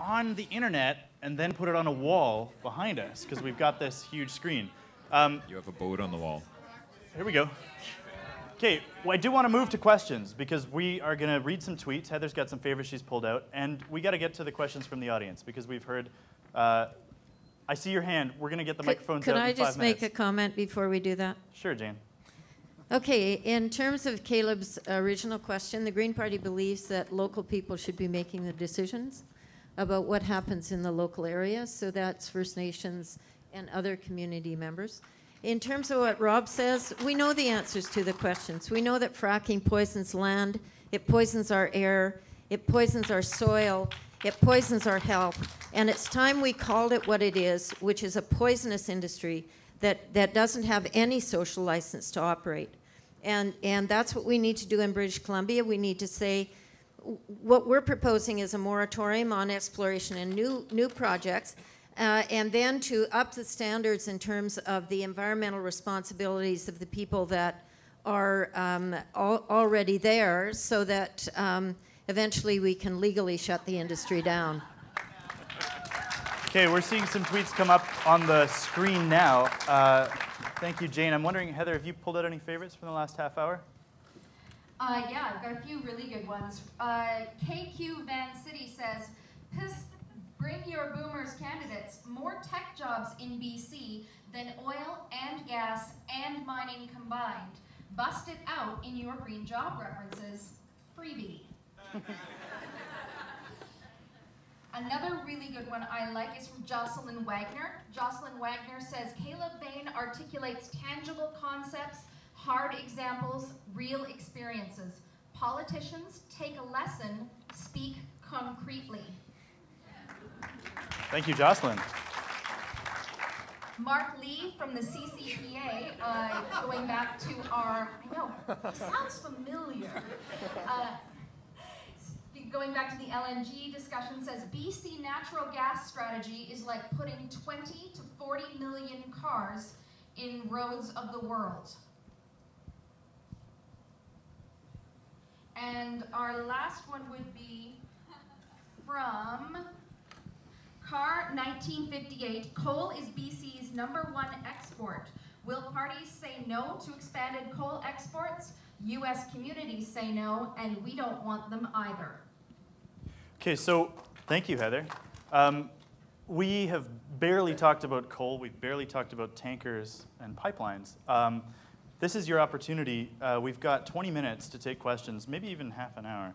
on the internet and then put it on a wall behind us because we've got this huge screen. You have a boat on the wall. Here we go. Okay, well, I do want to move to questions because we are going to read some tweets. Heather's got some favorites she's pulled out, and we got to get to the questions from the audience because we've heard. I see your hand. We're going to get the microphones out in 5 minutes. Could I just make a comment before we do that? Sure, Jane. Okay, in terms of Caleb's original question, the Green Party believes that local people should be making the decisions about what happens in the local area, so that's First Nations and other community members. In terms of what Rob says, we know the answers to the questions. We know that fracking poisons land, it poisons our air, it poisons our soil, it poisons our health, and it's time we called it what it is, which is a poisonous industry that doesn't have any social license to operate. And that's what we need to do in British Columbia. We need to say, what we're proposing is a moratorium on exploration and new projects, and then to up the standards in terms of the environmental responsibilities of the people that are already there, so that eventually we can legally shut the industry down. Okay, we're seeing some tweets come up on the screen now. Thank you, Jane. I'm wondering, Heather, have you pulled out any favorites from the last half hour? Yeah, I've got a few really good ones. KQ Van City says, bring your boomers candidates, more tech jobs in BC than oil and gas and mining combined. Bust it out in your green job references. Freebie. Another really good one I like is from Jocelyn Wagner. Jocelyn Wagner says, Caleb Behn articulates tangible concepts, hard examples, real experiences. Politicians, take a lesson, speak concretely. Thank you, Jocelyn. Mark Lee from the CCPA, going back to our, I know, sounds familiar. Going back to the LNG discussion, says BC natural gas strategy is like putting 20 to 40 million cars in roads of the world. And our last one would be from Car 1958. Coal is BC's #1 export. Will parties say no to expanded coal exports? U.S. communities say no, and we don't want them either. Okay, so thank you, Heather. We have barely talked about coal. We've barely talked about tankers and pipelines. This is your opportunity. We've got 20 minutes to take questions, maybe even half an hour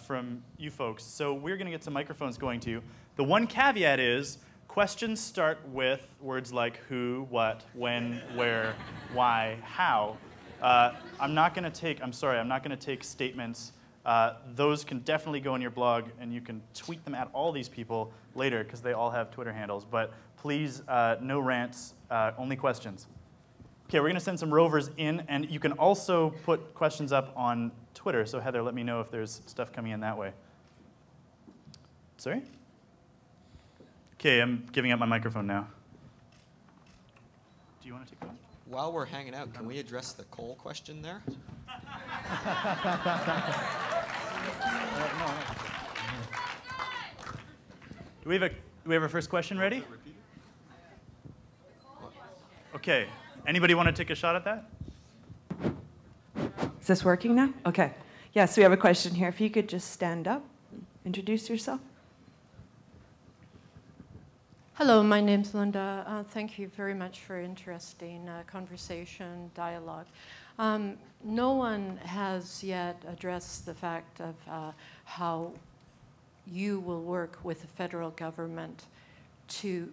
from you folks. So we're going to get some microphones going to you. The one caveat is questions start with words like who, what, when, where, why, how. I'm not going to take statements. Those can definitely go on your blog, and you can tweet them at all these people later because they all have Twitter handles. But please, no rants, only questions. Okay, we're going to send some rovers in, and you can also put questions up on Twitter. So Heather, let me know if there's stuff coming in that way. Sorry? Okay, I'm giving up my microphone now. Do you want to take one? While we're hanging out, can we address the coal question there? Do we have a first question ready? Okay. Anybody want to take a shot at that? Is this working now? Okay. Yes, we have a question here. If you could just stand up, introduce yourself. Hello, my name's Linda. Thank you very much for interesting conversation, dialogue. No one has yet addressed the fact of how you will work with the federal government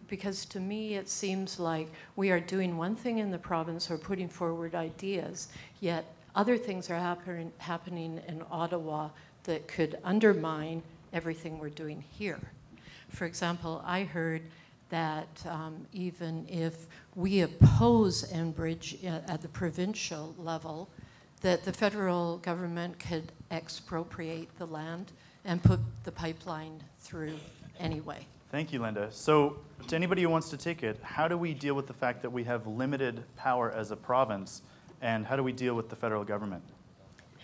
because to me it seems like we are doing one thing in the province or putting forward ideas, yet other things are happening in Ottawa that could undermine everything we're doing here. For example, I heard that even if we oppose Enbridge at the provincial level, that the federal government could expropriate the land and put the pipeline through anyway. Thank you, Linda. So to anybody who wants to take it, how do we deal with the fact that we have limited power as a province, and how do we deal with the federal government?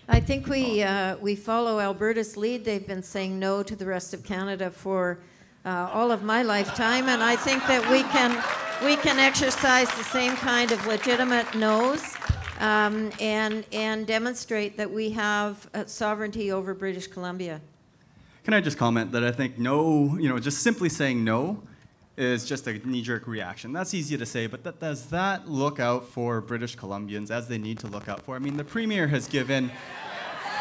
I think we follow Alberta's lead. They've been saying no to the rest of Canada for all of my lifetime, and I think that we can exercise the same kind of legitimate no's and demonstrate that we have sovereignty over British Columbia. Can I just comment that I think no, just simply saying no is just a knee-jerk reaction. That's easy to say, but does that look out for British Columbians as they need to look out for? I mean, the Premier has given,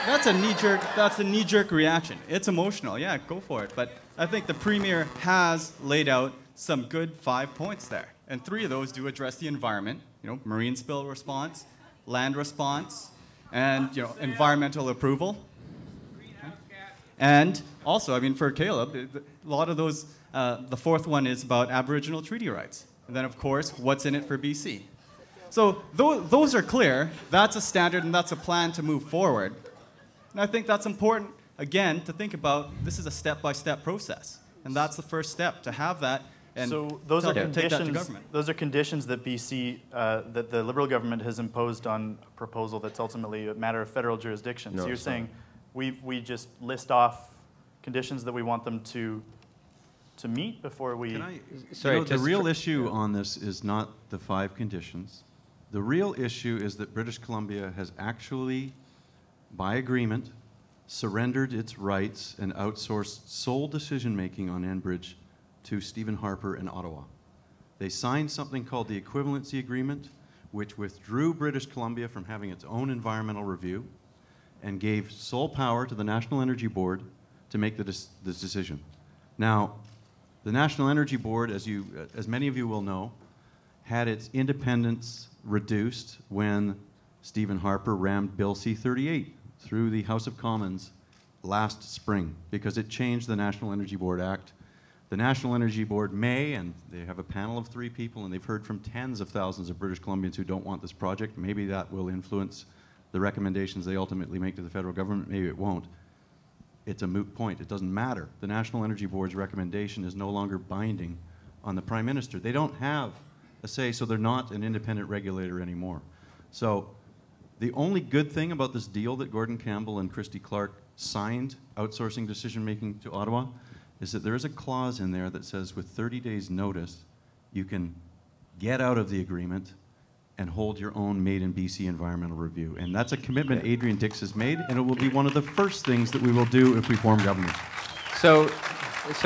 that's a knee-jerk reaction. It's emotional, yeah, go for it. But I think the Premier has laid out some good 5 points there. And 3 of those do address the environment, marine spill response, land response, and environmental approval. And also, I mean, for Caleb, a lot of those, the 4th one is about Aboriginal treaty rights. And then, of course, what's in it for BC? So those are clear. That's a standard and that's a plan to move forward. And I think that's important, again, to think about this is a step-by-step process. And that's the first step, to have that. And so those are take that to conditions. government. Those are conditions that BC, that the Liberal government has imposed on a proposal that's ultimately a matter of federal jurisdiction. No, so you're it's not. saying we just list off conditions that we want them to meet before we. Sorry, the real issue on this is not the 5 conditions. The real issue is that British Columbia has actually, by agreement, surrendered its rights and outsourced sole decision-making on Enbridge to Stephen Harper in Ottawa. They signed something called the Equivalency Agreement, which withdrew British Columbia from having its own environmental review and gave sole power to the National Energy Board to make this decision. Now, the National Energy Board, as many of you will know, had its independence reduced when Stephen Harper rammed Bill C-38 through the House of Commons last spring because it changed the National Energy Board Act. The National Energy Board may, and they have a panel of 3 people, and they've heard from tens of thousands of British Columbians who don't want this project. Maybe that will influence the recommendations they ultimately make to the federal government. Maybe it won't. It's a moot point. It doesn't matter. The National Energy Board's recommendation is no longer binding on the Prime Minister. They don't have a say, so they're not an independent regulator anymore. So the only good thing about this deal that Gordon Campbell and Christy Clark signed, outsourcing decision-making to Ottawa, is that there is a clause in there that says with 30 days notice, you can get out of the agreement and hold your own Made in BC environmental review. And that's a commitment Adrian Dix has made, and it will be one of the first things that we will do if we form government. So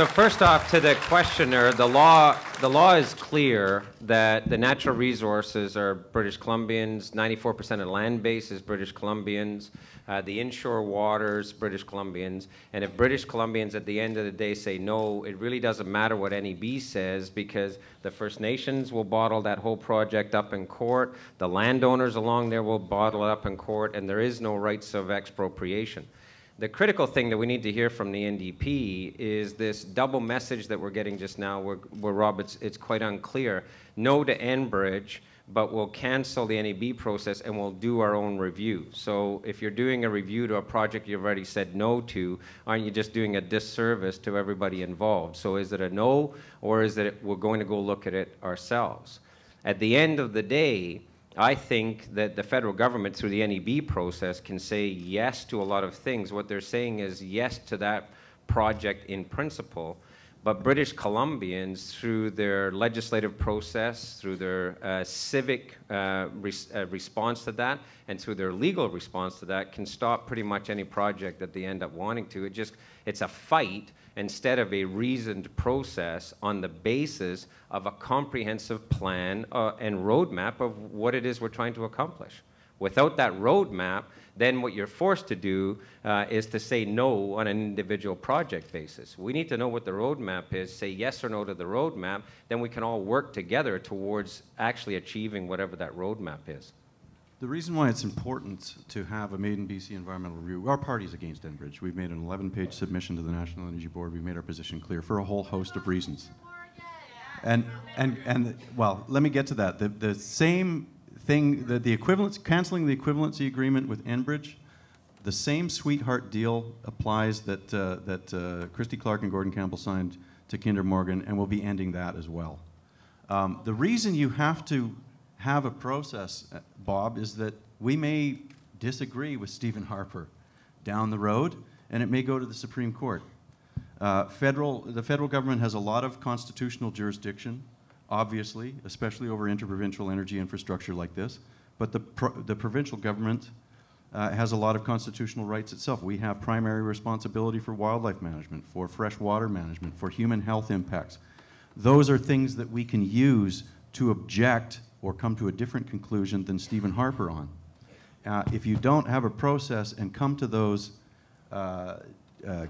first off, to the questioner, the law is clear that the natural resources are British Columbians, 94% of land base is British Columbians, the inshore waters, British Columbians, and if British Columbians at the end of the day say no, it really doesn't matter what NEB says because the First Nations will bottle that whole project up in court, the landowners along there will bottle it up in court, and there is no rights of expropriation. The critical thing that we need to hear from the NDP is this double message that we're getting just now where Rob, it's quite unclear. No to Enbridge, but we'll cancel the NEB process and we'll do our own review. So if you're doing a review to a project you've already said no to, aren't you just doing a disservice to everybody involved? So is it a no, or is it we're going to go look at it ourselves? At the end of the day, I think that the federal government, through the NEB process, can say yes to a lot of things. What they're saying is yes to that project in principle, but British Columbians, through their legislative process, through their civic response to that, and through their legal response to that, can stop pretty much any project that they end up wanting to. It's a fight instead of a reasoned process on the basis of a comprehensive plan and roadmap of what it is we're trying to accomplish. Without that roadmap, then what you're forced to do is to say no on an individual project basis. We need to know what the roadmap is, say yes or no to the roadmap, then we can all work together towards actually achieving whatever that roadmap is. The reason why it's important to have a Made in BC environmental review, our party's against Enbridge. We've made an 11-page submission to the National Energy Board. We've made our position clear for a whole host of reasons. And well, let me get to that. The same thing, the equivalence, canceling the equivalency agreement with Enbridge, the same sweetheart deal applies that Christy Clark and Gordon Campbell signed to Kinder Morgan, and we'll be ending that as well. The reason you have to have a process, Bob, is that we may disagree with Stephen Harper down the road, and it may go to the Supreme Court. The federal government has a lot of constitutional jurisdiction, obviously, especially over interprovincial energy infrastructure like this. But the provincial government has a lot of constitutional rights itself. We have primary responsibility for wildlife management, for fresh water management, for human health impacts. Those are things that we can use to object or come to a different conclusion than Stephen Harper on. If you don't have a process and come to those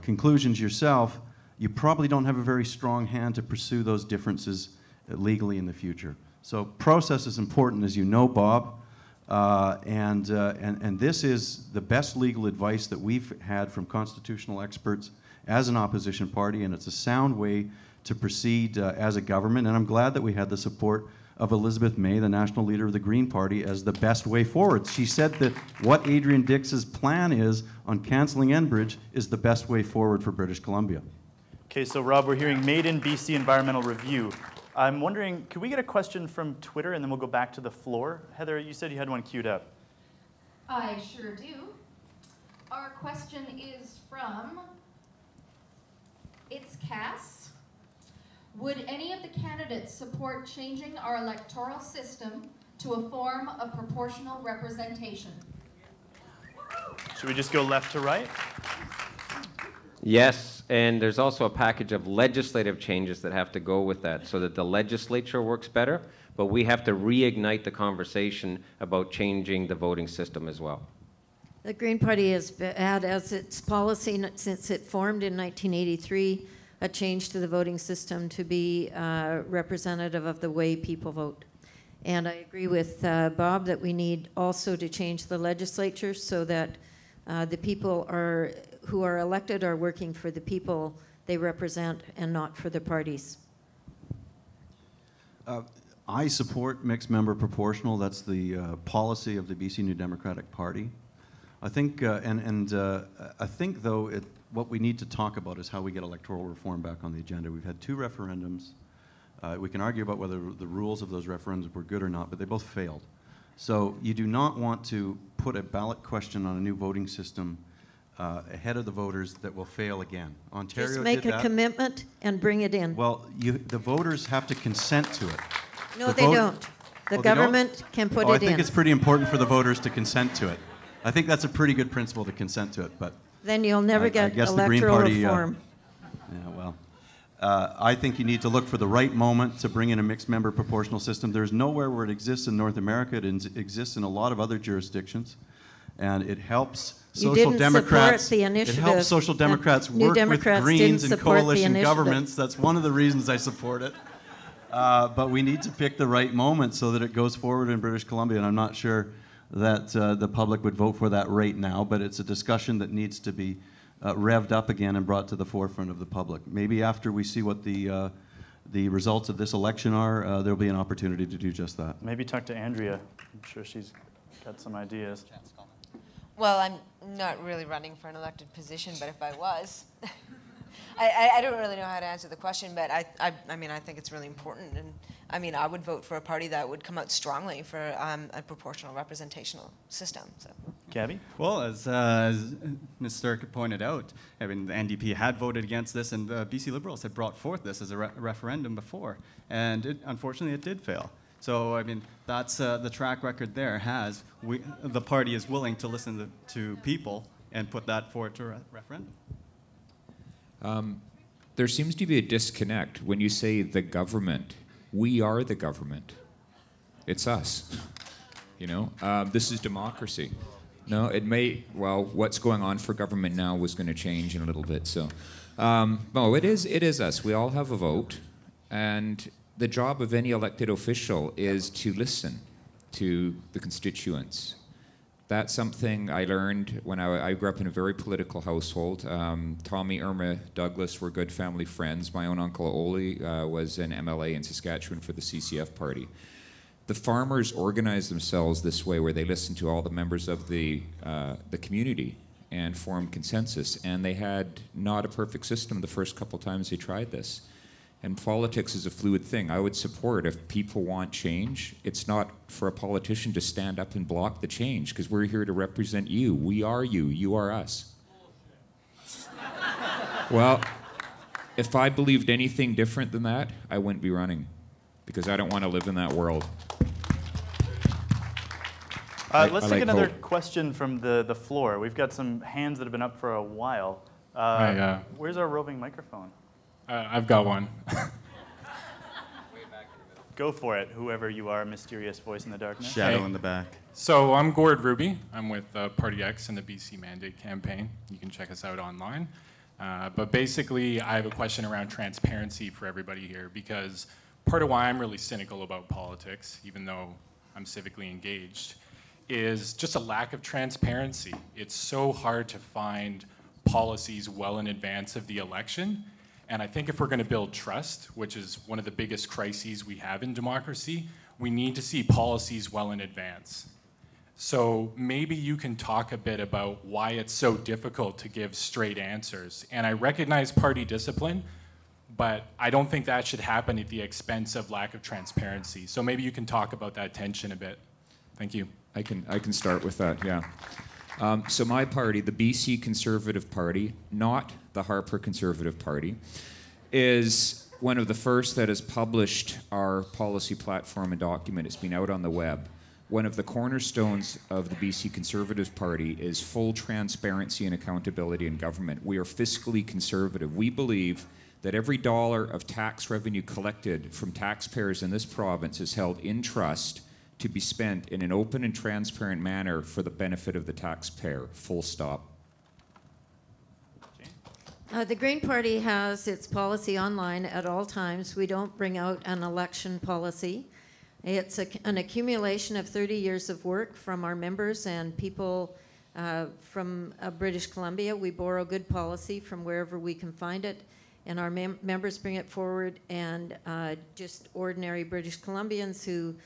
conclusions yourself, you probably don't have a very strong hand to pursue those differences legally in the future. So process is important, as you know, Bob. And this is the best legal advice that we've had from constitutional experts as an opposition party, and it's a sound way to proceed as a government. And I'm glad that we had the support of Elizabeth May, the national leader of the Green Party, as the best way forward. She said that what Adrian Dix's plan is on cancelling Enbridge is the best way forward for British Columbia. Okay, so Rob, we're hearing Made in BC Environmental Review. I'm wondering, could we get a question from Twitter and then we'll go back to the floor? Heather, you said you had one queued up. I sure do. Our question is from, it's Cass. Would any of the candidates support changing our electoral system to a form of proportional representation? Should we just go left to right? Yes, and there's also a package of legislative changes that have to go with that so that the legislature works better, but we have to reignite the conversation about changing the voting system as well. The Green Party has had as its policy since it formed in 1983 a change to the voting system to be representative of the way people vote. And I agree with Bob that we need also to change the legislature so that the people who are elected are working for the people they represent and not for the parties. I support mixed member proportional. That's the policy of the BC New Democratic Party. I think, I think though, what we need to talk about is how we get electoral reform back on the agenda. We've had 2 referendums. We can argue about whether the rules of those referendums were good or not, but they both failed. So you do not want to put a ballot question on a new voting system ahead of the voters that will fail again. Ontario Just make did a that. commitment and bring it in. Well, the voters have to consent to it. No, they don't. The government can put it in. I think it's pretty important for the voters to consent to it. I think that's a pretty good principle to consent to it, but then you'll never get I guess the Green electoral Party, reform. Yeah, well, I think you need to look for the right moment to bring in a mixed member proportional system. There's nowhere where it exists in North America. It exists in a lot of other jurisdictions, and it helps social democrats. The initiative. It helps social democrats work with Greens and coalition governments. That's one of the reasons I support it. But we need to pick the right moment so that it goes forward in British Columbia, and I'm not sure that the public would vote for that right now, but it's a discussion that needs to be revved up again and brought to the forefront of the public. Maybe after we see what the results of this election are, there'll be an opportunity to do just that. Maybe talk to Andrea. I'm sure she's got some ideas. Well, I'm not really running for an elected position, but if I was, I don't really know how to answer the question, but I mean, I think it's really important, and I mean, I would vote for a party that would come out strongly for a proportional representational system. So. Gabby? Well, as Ms. Sterk pointed out, I mean, the NDP had voted against this, and the BC Liberals had brought forth this as a referendum before, and unfortunately it did fail. So, I mean, that's the track record there has. The party is willing to listen to people and put that forward to a referendum. There seems to be a disconnect when you say the government. We are the government. It's us. You know, this is democracy. No, it may, well, what's going on for government now was going to change in a little bit. So, no, it is us. We all have a vote. And the job of any elected official is to listen to the constituents. That's something I learned when I grew up in a very political household. Tommy, Irma, Douglas were good family friends. My own uncle Ole was an MLA in Saskatchewan for the CCF party. The farmers organized themselves this way, where they listened to all the members of the community and formed consensus. And they had not a perfect system the first couple times they tried this. And politics is a fluid thing. I would support, if people want change, it's not for a politician to stand up and block the change, because we're here to represent you. We are you. You are us. Well, If I believed anything different than that, I wouldn't be running, because I don't want to live in that world. Let's take another hope. question from the floor. We've got some hands that have been up for a while. Where's our roving microphone? I've got one. Go for it, whoever you are, mysterious voice in the darkness. Shadow in the back. So I'm Gord Ruby. I'm with Party X and the BC Mandate campaign. You can check us out online. But basically, I have a question around transparency for everybody here, because part of why I'm really cynical about politics, even though I'm civically engaged, is just a lack of transparency. It's so hard to find policies well in advance of the election. And I think if we're going to build trust, which is one of the biggest crises we have in democracy, we need to see policies well in advance. So maybe you can talk a bit about why it's so difficult to give straight answers. And I recognize party discipline, but I don't think that should happen at the expense of lack of transparency. So maybe you can talk about that tension a bit. Thank you. I can start with that, yeah. So my party, the BC Conservative Party, not the Harper Conservative Party, is one of the first that has published our policy platform and document. It's been out on the web. One of the cornerstones of the BC Conservative Party is full transparency and accountability in government. We are fiscally conservative. We believe that every dollar of tax revenue collected from taxpayers in this province is held in trust to be spent in an open and transparent manner for the benefit of the taxpayer, full stop. The Green Party has its policy online at all times. We don't bring out an election policy. It's an accumulation of 30 years of work from our members and people from British Columbia. We borrow good policy from wherever we can find it, and our members bring it forward, and just ordinary British Columbians who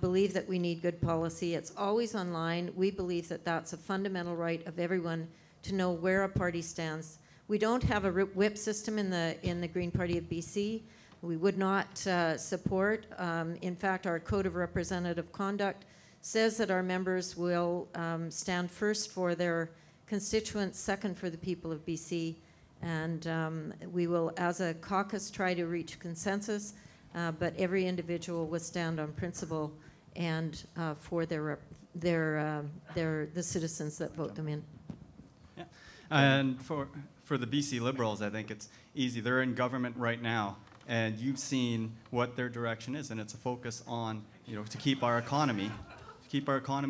believe that we need good policy. It's always online. We believe that that's a fundamental right of everyone to know where a party stands. We don't have a whip system in the Green Party of BC. We would not support. In fact, our Code of Representative Conduct says that our members will stand first for their constituents, second for the people of BC, and we will, as a caucus, try to reach consensus. But every individual will stand on principle and for the citizens that vote them in. Yeah. And for the BC Liberals, I think it's easy. They're in government right now, and you've seen what their direction is, and it's a focus on, to keep our economy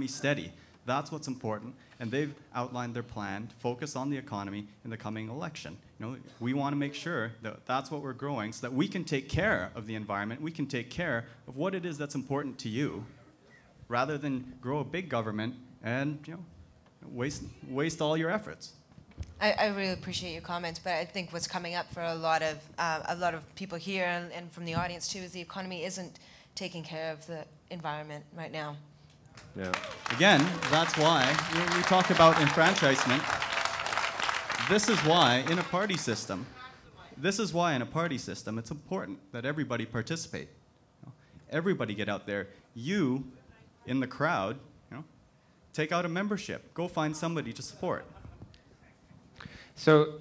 steady. That's what's important, and they've outlined their plan to focus on the economy in the coming election. We want to make sure that that's what we're growing, so that we can take care of the environment, we can take care of what it is that's important to you, rather than grow a big government and waste all your efforts. I really appreciate your comments, but I think what's coming up for a lot of people here and from the audience too is the economy isn't taking care of the environment right now. Yeah. Again, that's why we talk about enfranchisement. This is why in a party system, it's important that everybody participate. Everybody get out there. You, in the crowd, take out a membership. Go find somebody to support. So,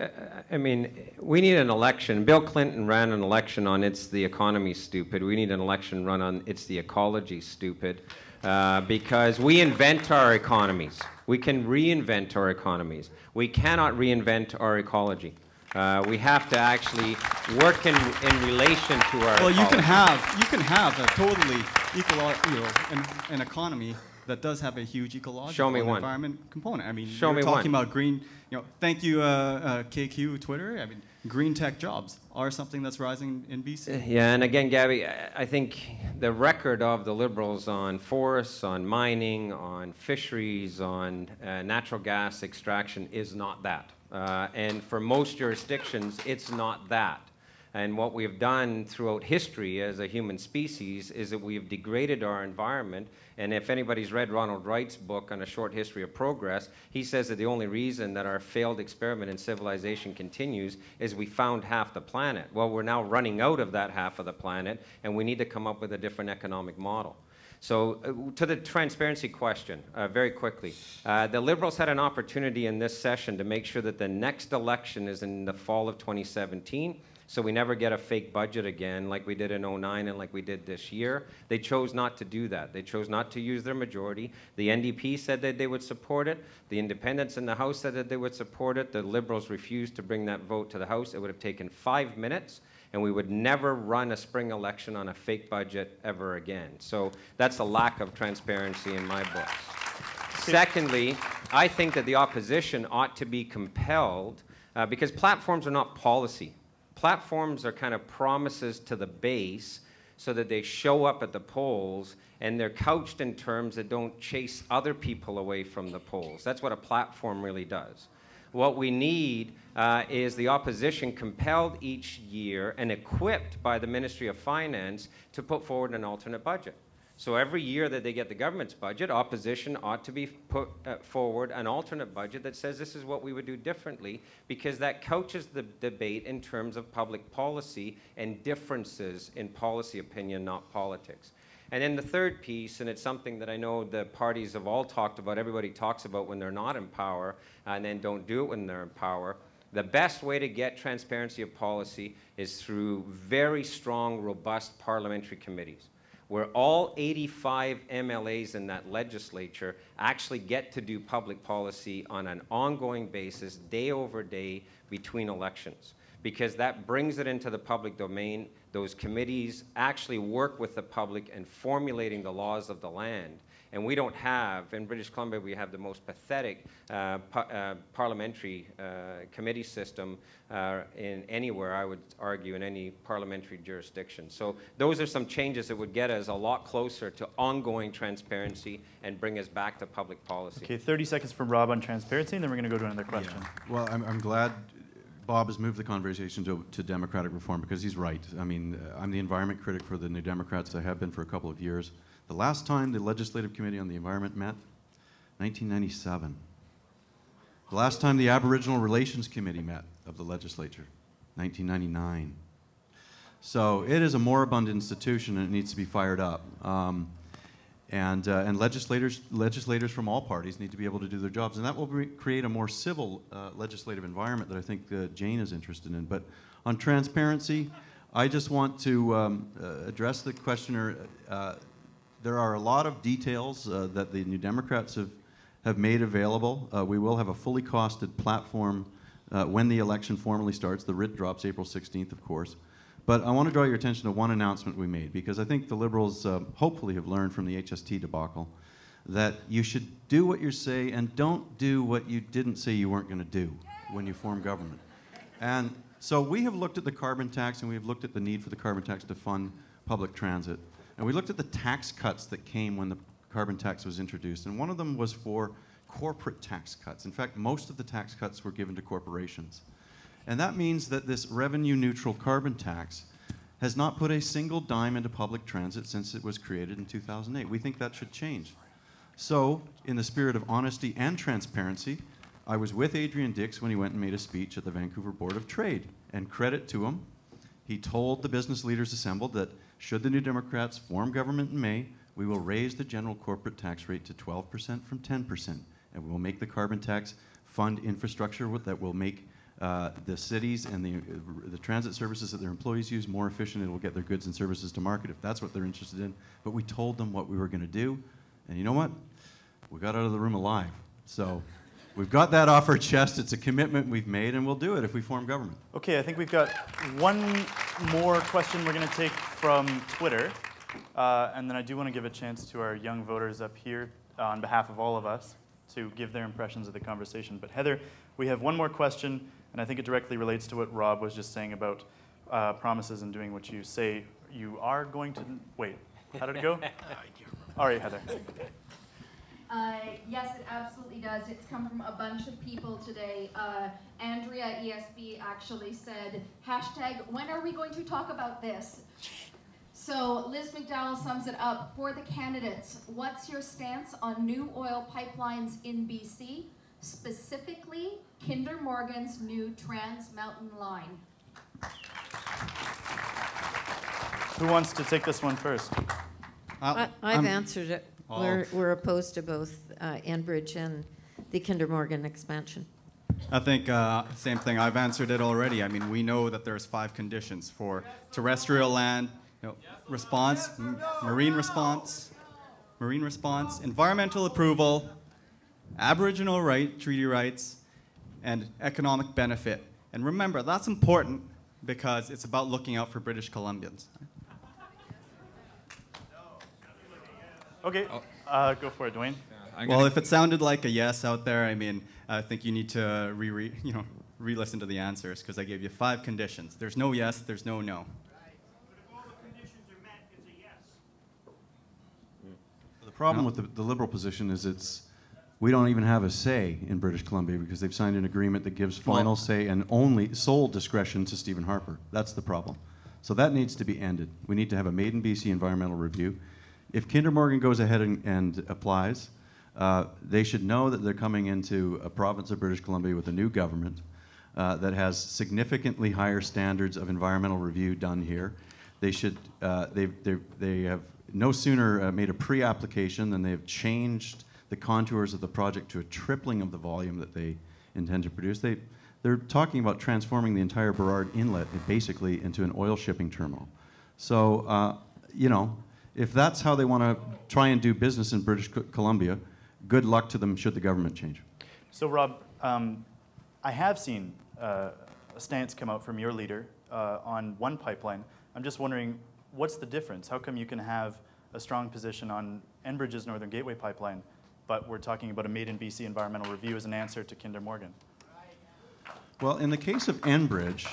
I mean, we need an election. Bill Clinton ran an election on it's the economy stupid. We need an election run on it's the ecology stupid. Because we invent our economies. We can reinvent our economies. We cannot reinvent our ecology. We have to actually work in relation to our ecology. You can have a totally an economy that does have a huge ecological and environment component. I mean, you're talking about green. Thank you, KQ Twitter. I mean, green tech jobs are something that's rising in BC. Yeah, and again, Gabby, I think the record of the Liberals on forests, on mining, on fisheries, on natural gas extraction is not that. And for most jurisdictions, it's not that. And what we've done throughout history as a human species is that we've degraded our environment. And if anybody's read Ronald Wright's book on A Short History of Progress, he says that the only reason that our failed experiment in civilization continues is we found half the planet. Well, we're now running out of that half of the planet, and we need to come up with a different economic model. So to the transparency question, very quickly. The Liberals had an opportunity in this session to make sure that the next election is in the fall of 2017, so we never get a fake budget again like we did in '09 and like we did this year. They chose not to do that. They chose not to use their majority. The NDP said that they would support it. The independents in the House said that they would support it. The Liberals refused to bring that vote to the House. It would have taken 5 minutes, and we would never run a spring election on a fake budget ever again. So that's a lack of transparency in my books. Secondly, I think that the opposition ought to be compelled, because platforms are not policy. Platforms are kind of promises to the base so that they show up at the polls, and they're couched in terms that don't chase other people away from the polls. That's what a platform really does. What we need is the opposition compelled each year and equipped by the Ministry of Finance to put forward an alternate budget. So every year that they get the government's budget, opposition ought to be put forward an alternate budget that says this is what we would do differently, because that couches the debate in terms of public policy and differences in policy opinion, not politics. And then the third piece, and it's something that I know the parties have all talked about, everybody talks about when they're not in power and then don't do it when they're in power. The best way to get transparency of policy is through very strong, robust parliamentary committees, where all 85 MLAs in that legislature actually get to do public policy on an ongoing basis, day over day, between elections. Because that brings it into the public domain. Those committees actually work with the public in formulating the laws of the land. And we don't have, in British Columbia, we have the most pathetic parliamentary committee system in anywhere, I would argue, in any parliamentary jurisdiction. So those are some changes that would get us a lot closer to ongoing transparency and bring us back to public policy. Okay, 30 seconds from Rob on transparency, and then we're going to go to another question. Yeah. Well, I'm glad Bob has moved the conversation to democratic reform, because he's right. I mean, I'm the environment critic for the New Democrats. I have been for a couple of years. The last time the Legislative Committee on the Environment met, 1997. The last time the Aboriginal Relations Committee met of the legislature, 1999. So it is a moribund institution, and it needs to be fired up. And legislators from all parties need to be able to do their jobs, and that will create a more civil legislative environment that I think Jane is interested in. But on transparency, I just want to address the questioner. There are a lot of details that the New Democrats have made available. We will have a fully costed platform when the election formally starts. The writ drops April 16th, of course. But I want to draw your attention to one announcement we made, because I think the Liberals hopefully have learned from the HST debacle that you should do what you say and don't do what you didn't say you weren't going to do when you form government. And so we have looked at the carbon tax, and we have looked at the need for the carbon tax to fund public transit. And we looked at the tax cuts that came when the carbon tax was introduced, and one of them was for corporate tax cuts. In fact, most of the tax cuts were given to corporations. And that means that this revenue-neutral carbon tax has not put a single dime into public transit since it was created in 2008. We think that should change. So, in the spirit of honesty and transparency, I was with Adrian Dix when he went and made a speech at the Vancouver Board of Trade. And credit to him, he told the business leaders assembled that should the New Democrats form government in May, we will raise the general corporate tax rate to 12% from 10%. And we will make the carbon tax fund infrastructure that will make the cities and the transit services that their employees use more efficient. It will get their goods and services to market if that's what they're interested in. But we told them what we were going to do. And you know what? We got out of the room alive. So we've got that off our chest. It's a commitment we've made, and we'll do it if we form government. Okay, I think we've got one more question we're going to take from Twitter. And then I do want to give a chance to our young voters up here on behalf of all of us to give their impressions of the conversation. But Heather, we have one more question, and I think it directly relates to what Rob was just saying about promises and doing what you say you are going to. Wait, how did it go? All right, Heather. Yes, it absolutely does. It's come from a bunch of people today. Andrea, ESB, actually said, hashtag, when are we going to talk about this? So Liz McDowell sums it up. For the candidates, what's your stance on new oil pipelines in BC, specifically Kinder Morgan's new Trans Mountain Line? Who wants to take this one first? I've answered it. We're opposed to both Enbridge and the Kinder Morgan expansion. I think same thing. I've answered it already. I mean, we know that there's 5 conditions for terrestrial land, response, marine response, environmental approval, Aboriginal treaty rights, and economic benefit. And remember, that's important because it's about looking out for British Columbians. Okay, go for it, Duane. Well, if it sounded like a yes out there, I mean, I think you need to re-listen to the answers because I gave you 5 conditions. There's no yes, there's no no. The problem with the Liberal position is we don't even have a say in British Columbia because they've signed an agreement that gives final say and only sole discretion to Stephen Harper. That's the problem. So that needs to be ended. We need to have a Made in BC environmental review. If Kinder Morgan goes ahead and applies, they should know that they're coming into a province of British Columbia with a new government that has significantly higher standards of environmental review done here. They should, they have no sooner made a pre-application than they have changed the contours of the project to a tripling of the volume that they intend to produce. They're talking about transforming the entire Burrard Inlet basically into an oil shipping terminal. So, if that's how they want to try and do business in British Columbia, good luck to them should the government change. So, Rob, I have seen a stance come out from your leader on one pipeline. I'm just wondering, what's the difference? How come you can have a strong position on Enbridge's Northern Gateway pipeline, but we're talking about a Made in BC environmental review as an answer to Kinder Morgan? Well, in the case of Enbridge,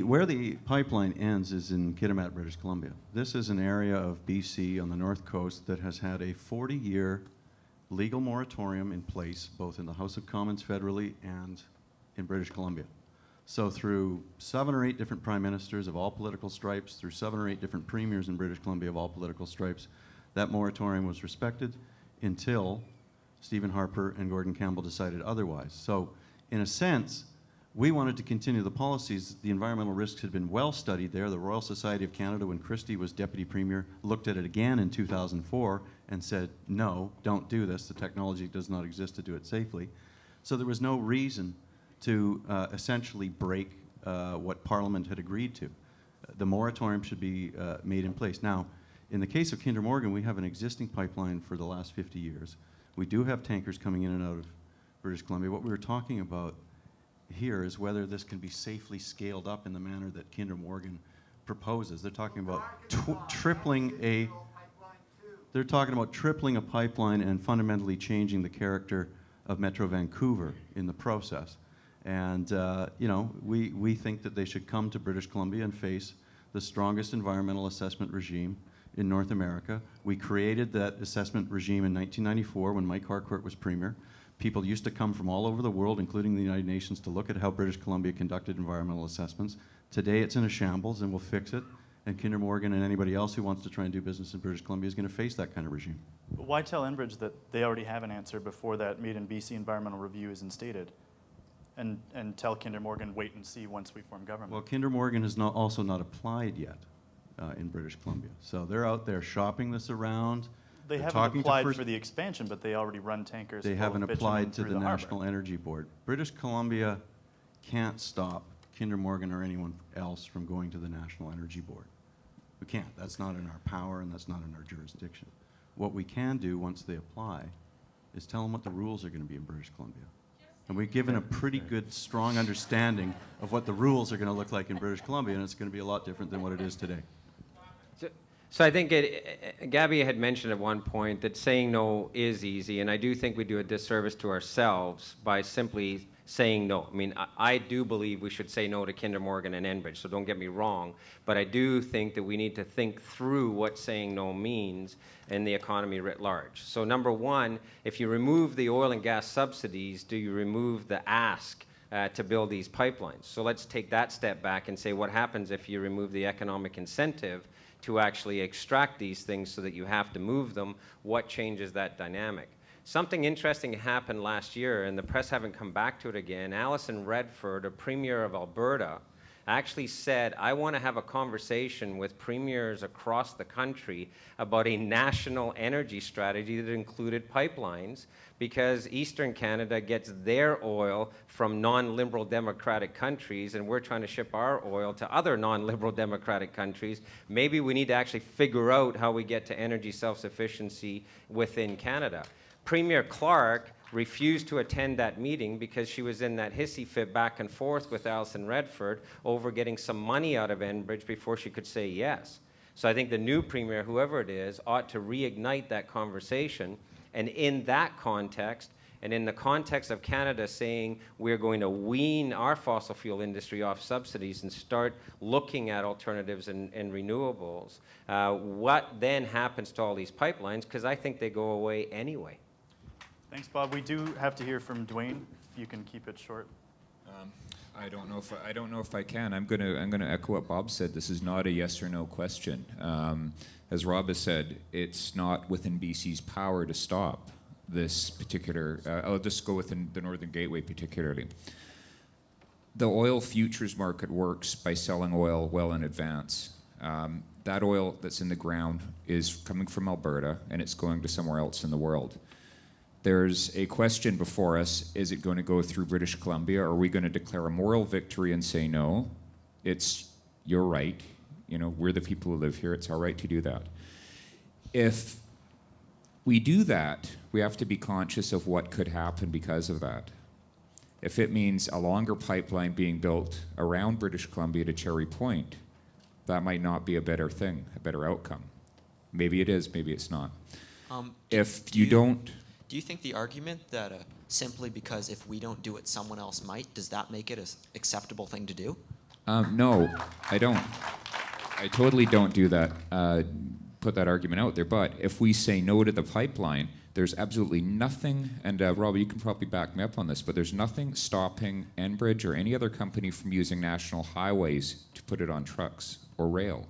where the pipeline ends is in Kitimat, British Columbia. This is an area of BC on the north coast that has had a 40-year legal moratorium in place, both in the House of Commons federally and in British Columbia. So through 7 or 8 different prime ministers of all political stripes, through 7 or 8 different premiers in British Columbia of all political stripes, that moratorium was respected until Stephen Harper and Gordon Campbell decided otherwise. So in a sense, we wanted to continue the policies. The environmental risks had been well studied there. The Royal Society of Canada, when Christie was Deputy Premier, looked at it again in 2004 and said, no, don't do this. The technology does not exist to do it safely. So there was no reason to essentially break what Parliament had agreed to. The moratorium should be made in place. Now, in the case of Kinder Morgan, we have an existing pipeline for the last 50 years. We do have tankers coming in and out of British Columbia. What we were talking about here is whether this can be safely scaled up in the manner that Kinder Morgan proposes. They're talking about tripling a pipeline and fundamentally changing the character of Metro Vancouver in the process. And we think that they should come to British Columbia and face the strongest environmental assessment regime in North America. We created that assessment regime in 1994 when Mike Harcourt was Premier. People used to come from all over the world, including the United Nations, to look at how British Columbia conducted environmental assessments. Today it's in a shambles, and we'll fix it. And Kinder Morgan and anybody else who wants to try and do business in British Columbia is going to face that kind of regime. But why tell Enbridge that they already have an answer before that Made in BC environmental review is instated? And tell Kinder Morgan, wait and see once we form government? Well, Kinder Morgan has also not applied yet in British Columbia. So they're out there shopping this around. They haven't applied for the expansion, but they already run tankers. They haven't applied to the National Energy Board. British Columbia can't stop Kinder Morgan or anyone else from going to the National Energy Board. We can't. That's not in our power and that's not in our jurisdiction. What we can do once they apply is tell them what the rules are going to be in British Columbia. And we've given a pretty good, strong understanding of what the rules are going to look like in British Columbia, and it's going to be a lot different than what it is today. So I think Gabby had mentioned at one point that saying no is easy, and I do think we do a disservice to ourselves by simply saying no. I mean, I do believe we should say no to Kinder Morgan and Enbridge, so don't get me wrong, but I do think that we need to think through what saying no means in the economy writ large. So number one, if you remove the oil and gas subsidies, do you remove the ask to build these pipelines? So let's take that step back and say what happens if you remove the economic incentive to actually extract these things so that you have to move them? What changes that dynamic? Something interesting happened last year, and the press haven't come back to it again. Alison Redford, a premier of Alberta, actually said, I want to have a conversation with premiers across the country about a national energy strategy that included pipelines, because Eastern Canada gets their oil from non-liberal democratic countries, and we're trying to ship our oil to other non-liberal democratic countries. Maybe we need to actually figure out how we get to energy self-sufficiency within Canada. Premier Clark refused to attend that meeting because she was in that hissy fit back and forth with Alison Redford over getting some money out of Enbridge before she could say yes. So I think the new premier, whoever it is, ought to reignite that conversation. And in that context, and in the context of Canada saying we're going to wean our fossil fuel industry off subsidies and start looking at alternatives and renewables, what then happens to all these pipelines? Because I think they go away anyway. Thanks, Bob. We do have to hear from Duane. If you can keep it short. I don't know if I can. I'm gonna echo what Bob said. This is not a yes or no question. As Rob has said, it's not within BC's power to stop this particular. I'll just go within the Northern Gateway particularly. The oil futures market works by selling oil well in advance. That oil that's in the ground is coming from Alberta, and it's going to somewhere else in the world. There's a question before us: is it going to go through British Columbia? Or are we going to declare a moral victory and say, no, it's your right, you know, we're the people who live here, it's our right to do that. If we do that, we have to be conscious of what could happen because of that. If it means a longer pipeline being built around British Columbia to Cherry Point, that might not be a better thing, a better outcome. Maybe it is, maybe it's not. Do you think the argument that simply because if we don't do it, someone else might, does that make it an acceptable thing to do? No, I don't. I totally don't do that, put that argument out there. But if we say no to the pipeline, there's absolutely nothing, and Rob, you can probably back me up on this, but there's nothing stopping Enbridge or any other company from using national highways to put it on trucks or rail.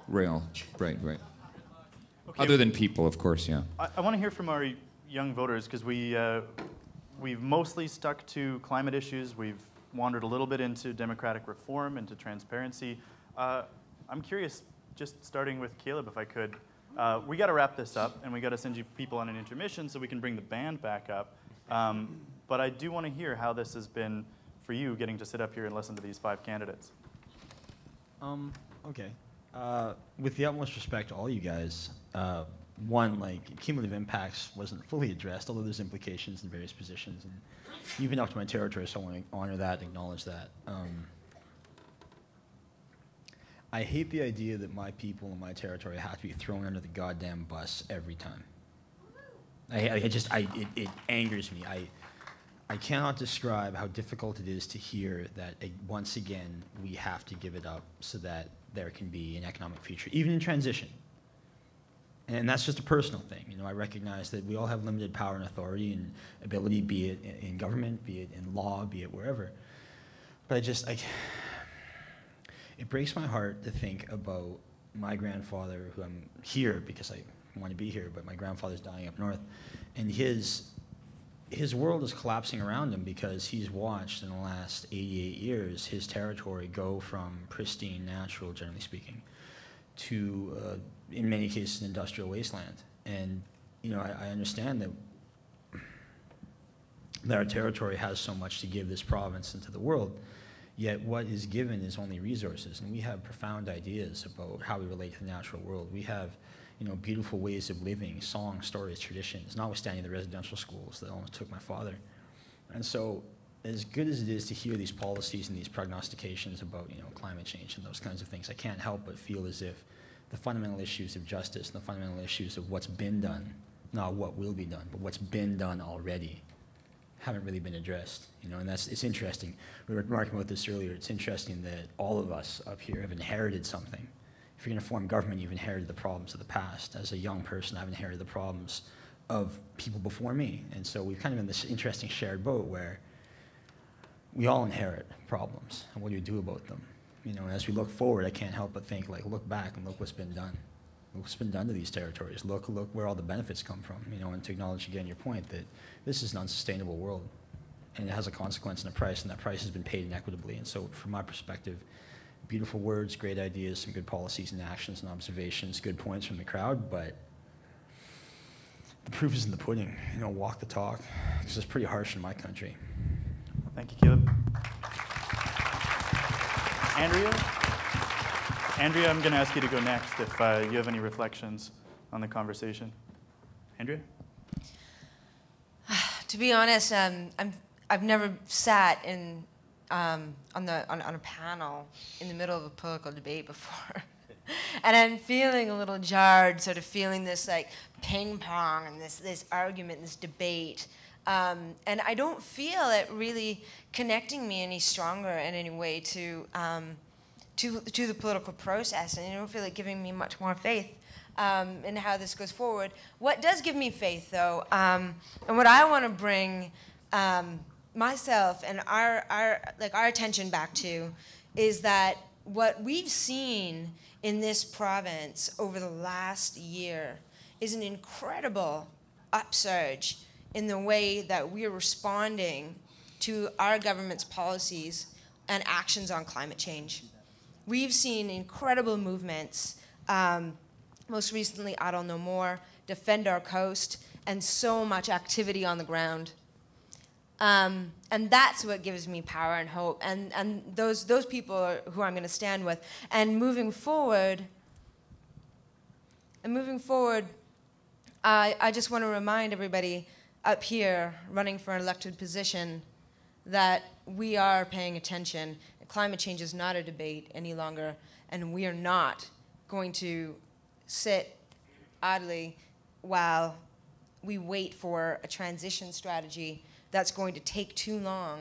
Rail, right. Okay. Other than people, of course, yeah. I want to hear from our young voters, because we've mostly stuck to climate issues. We've wandered a little bit into democratic reform, into transparency. I'm curious, just starting with Caleb, if I could. We got to wrap this up, and we got to send you people on an intermission so we can bring the band back up. But I do want to hear how this has been for you, getting to sit up here and listen to these 5 candidates. Okay. With the utmost respect to all you guys, one, like, cumulative impacts wasn't fully addressed, although there's implications in various positions. And you've been up to my territory, so I want to honor that, acknowledge that. I hate the idea that my people in my territory have to be thrown under the goddamn bus every time. It angers me. I cannot describe how difficult it is to hear that once again we have to give it up so that there can be an economic future, even in transition. And that's just a personal thing. You know, I recognize that we all have limited power and authority and ability, be it in government, be it in law, be it wherever. But it breaks my heart to think about my grandfather, who I'm here because I want to be here, but my grandfather's dying up north, and his world is collapsing around him because he's watched in the last 88 years his territory go from pristine, natural, generally speaking, to, in many cases, an industrial wasteland. And, you know, I understand that our territory has so much to give this province and to the world, yet what is given is only resources. And we have profound ideas about how we relate to the natural world. We have, you know, beautiful ways of living, songs, stories, traditions, notwithstanding the residential schools that almost took my father. And so, as good as it is to hear these policies and these prognostications about, you know, climate change and those kinds of things, I can't help but feel as if the fundamental issues of justice and the fundamental issues of what's been done, not what will be done, but what's been done already, haven't really been addressed. You know, and it's interesting. We were remarking about this earlier. It's interesting that all of us up here have inherited something. If you're going to form government, you've inherited the problems of the past. As a young person, I've inherited the problems of people before me. And so we've kind of in this interesting shared boat where we all inherit problems. And what do you do about them? You know, and as we look forward, I can't help but think, like, look back and look what's been done. Look what's been done to these territories. Look where all the benefits come from. You know, and to acknowledge again your point that this is an unsustainable world. and it has a consequence and a price, and that price has been paid inequitably. And so from my perspective, beautiful words, great ideas, some good policies and actions and observations, good points from the crowd, but the proof is in the pudding. You know, walk the talk, because it's pretty harsh in my country. Thank you, Caleb. Andrea? Andrea, I'm going to ask you to go next if you have any reflections on the conversation. Andrea? To be honest, I've never sat in on a panel in the middle of a political debate before. And I'm feeling a little jarred, sort of feeling this like ping pong and this argument, this debate. And I don't feel it really connecting me any stronger in any way to the political process. And I don't feel it giving me much more faith in how this goes forward. What does give me faith, though, and what I want to bring myself and our attention back to is that what we've seen in this province over the last year is an incredible upsurge in the way that we're responding to our government's policies and actions on climate change. We've seen incredible movements, most recently Idle No More, Defend Our Coast, and so much activity on the ground. And that's what gives me power and hope. And those people are who I'm going to stand with. And moving forward, I just want to remind everybody up here running for an elected position that we are paying attention. Climate change is not a debate any longer, and we are not going to sit idly while we wait for a transition strategy that's going to take too long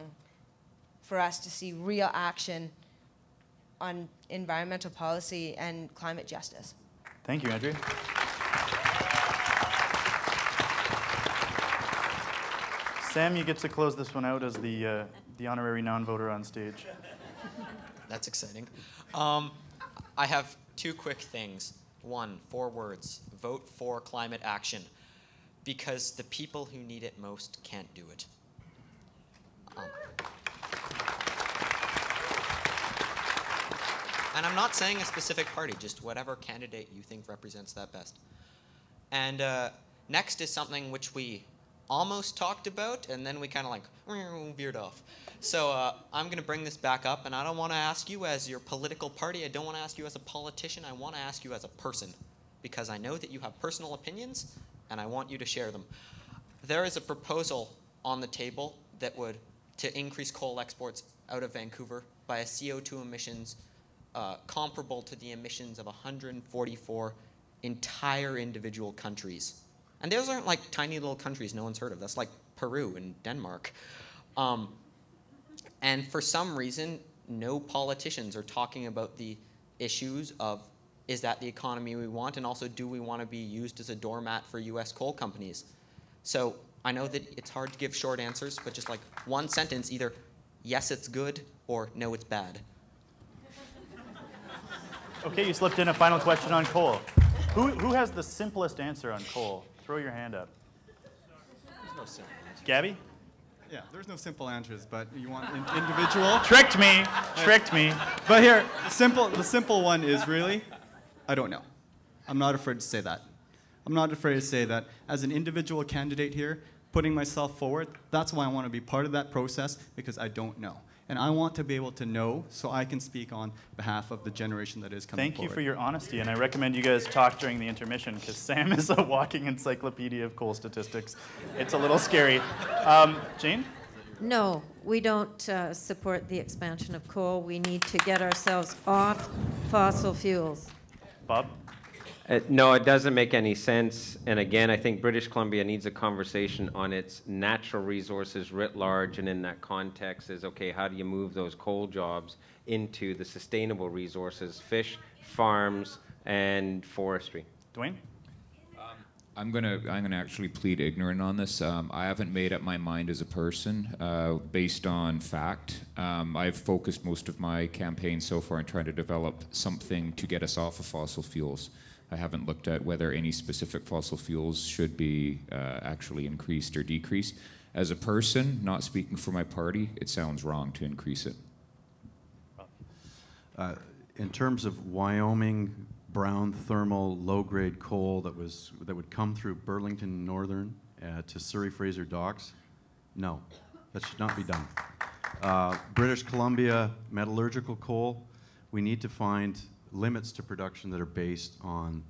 for us to see real action on environmental policy and climate justice. Thank you, Andrea. Sam, you get to close this one out as the honorary non-voter on stage. That's exciting. I have two quick things. One, 4 words. Vote for climate action. Because the people who need it most can't do it. And I'm not saying a specific party, just whatever candidate you think represents that best. And next is something which we almost talked about, and then we kind of like veered off. So I'm going to bring this back up, and I don't want to ask you as your political party. I don't want to ask you as a politician. I want to ask you as a person, because I know that you have personal opinions, and I want you to share them. There is a proposal on the table that would to increase coal exports out of Vancouver by a CO2 emissions comparable to the emissions of 144 entire individual countries. And those aren't like tiny little countries no one's heard of. That's like Peru and Denmark. And for some reason, no politicians are talking about the issues of, is that the economy we want? And also, do we want to be used as a doormat for US coal companies? So I know that it's hard to give short answers, but just like one sentence, either yes, it's good, or no, it's bad. Okay, you slipped in a final question on coal. Who has the simplest answer on coal? Throw your hand up. There's no simple answer. Gabby? Yeah, there's no simple answers, but you want individual? Tricked me. Tricked me. But here, the simple one is really, I don't know. I'm not afraid to say that. I'm not afraid to say that as an individual candidate here, putting myself forward, that's why I want to be part of that process, because I don't know. And I want to be able to know so I can speak on behalf of the generation that is coming forward. Thank you for your honesty, and I recommend you guys talk during the intermission, because Sam is a walking encyclopedia of coal statistics. It's a little scary. Jane? No, we don't support the expansion of coal. We need to get ourselves off fossil fuels. Bob? No, it doesn't make any sense. And again, I think British Columbia needs a conversation on its natural resources writ large. And in that context is, okay, how do you move those coal jobs into the sustainable resources, fish, farms, and forestry? Duane? I'm gonna actually plead ignorant on this. I haven't made up my mind as a person based on fact. I've focused most of my campaign so far on trying to develop something to get us off of fossil fuels. I haven't looked at whether any specific fossil fuels should be actually increased or decreased. As a person, not speaking for my party, it sounds wrong to increase it. In terms of Wyoming brown thermal low-grade coal that would come through Burlington Northern to Surrey Fraser Docks, no, that should not be done. British Columbia metallurgical coal, we need to find limits to production that are based on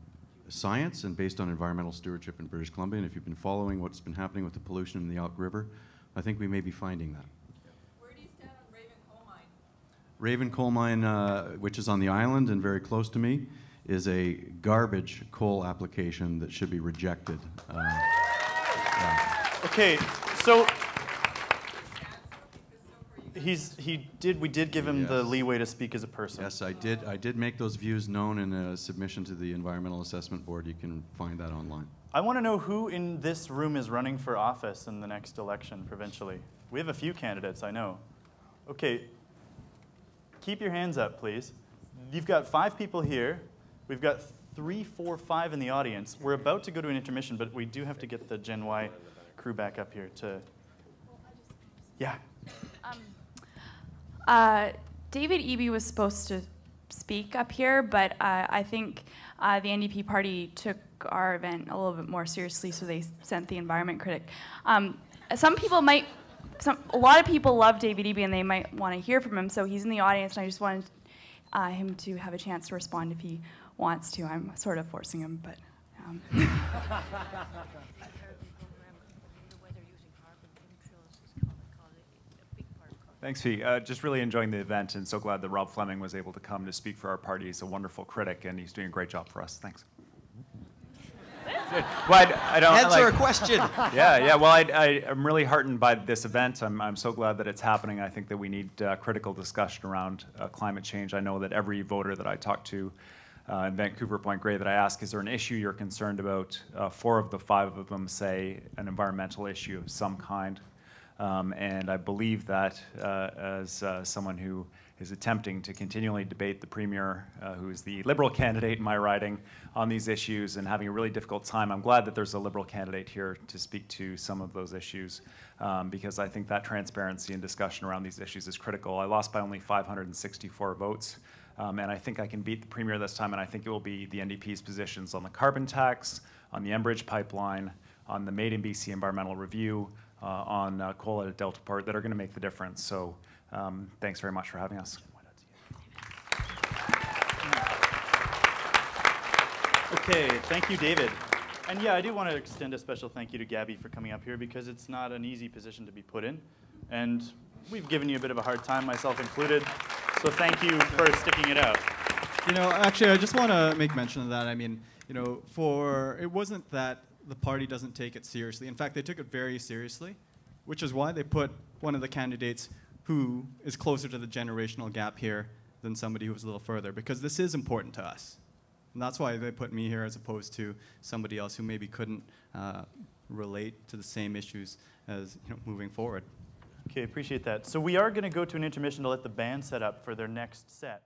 science and based on environmental stewardship in British Columbia. And if you've been following what's been happening with the pollution in the Elk River, I think we may be finding that. Where do you stand on Raven Coal Mine? Raven Coal Mine, which is on the island and very close to me, is a garbage coal application that should be rejected. Yeah. Okay, so we did give him the leeway to speak as a person. Yes, I did make those views known in a submission to the Environmental Assessment Board. You can find that online. I want to know who in this room is running for office in the next election provincially. We have a few candidates, I know. Okay, keep your hands up, please. You've got 5 people here. We've got 3, 4, 5 in the audience. We're about to go to an intermission, but we do have to get the Gen Y crew back up here to... Yeah. David Eby was supposed to speak up here, but I think the NDP party took our event a little bit more seriously, so they sent the environment critic. A lot of people love David Eby, and they might want to hear from him, so he's in the audience, and I just wanted him to have a chance to respond if he wants to. I'm sort of forcing him, but... Thanks, Fee. Just really enjoying the event and so glad that Rob Flemming was able to come to speak for our party. He's a wonderful critic and he's doing a great job for us. Thanks. Well, I don't answer a question. Yeah. Well, I'm really heartened by this event. I'm so glad that it's happening. I think that we need critical discussion around climate change. I know that every voter that I talk to in Vancouver, Point Grey, that I ask, is there an issue you're concerned about? 4 of the 5 of them say an environmental issue of some kind. And I believe that as someone who is attempting to continually debate the Premier, who is the Liberal candidate in my riding, on these issues and having a really difficult time, I'm glad that there's a Liberal candidate here to speak to some of those issues because I think that transparency and discussion around these issues is critical. I lost by only 564 votes, and I think I can beat the Premier this time, and I think it will be the NDP's positions on the carbon tax, on the Enbridge pipeline, on the Made in BC environmental review, on coal at Delta Port that are going to make the difference. So thanks very much for having us. Okay, thank you, David. And yeah, I do want to extend a special thank you to Gabby for coming up here because it's not an easy position to be put in. And we've given you a bit of a hard time, myself included. So thank you for sticking it out. You know, actually, I just want to make mention of that. I mean, you know, it wasn't that the party doesn't take it seriously. In fact, they took it very seriously, which is why they put one of the candidates who is closer to the generational gap here than somebody who was a little further, because this is important to us. And that's why they put me here as opposed to somebody else who maybe couldn't relate to the same issues as moving forward. Okay, appreciate that. So we are going to go to an intermission to let the band set up for their next set.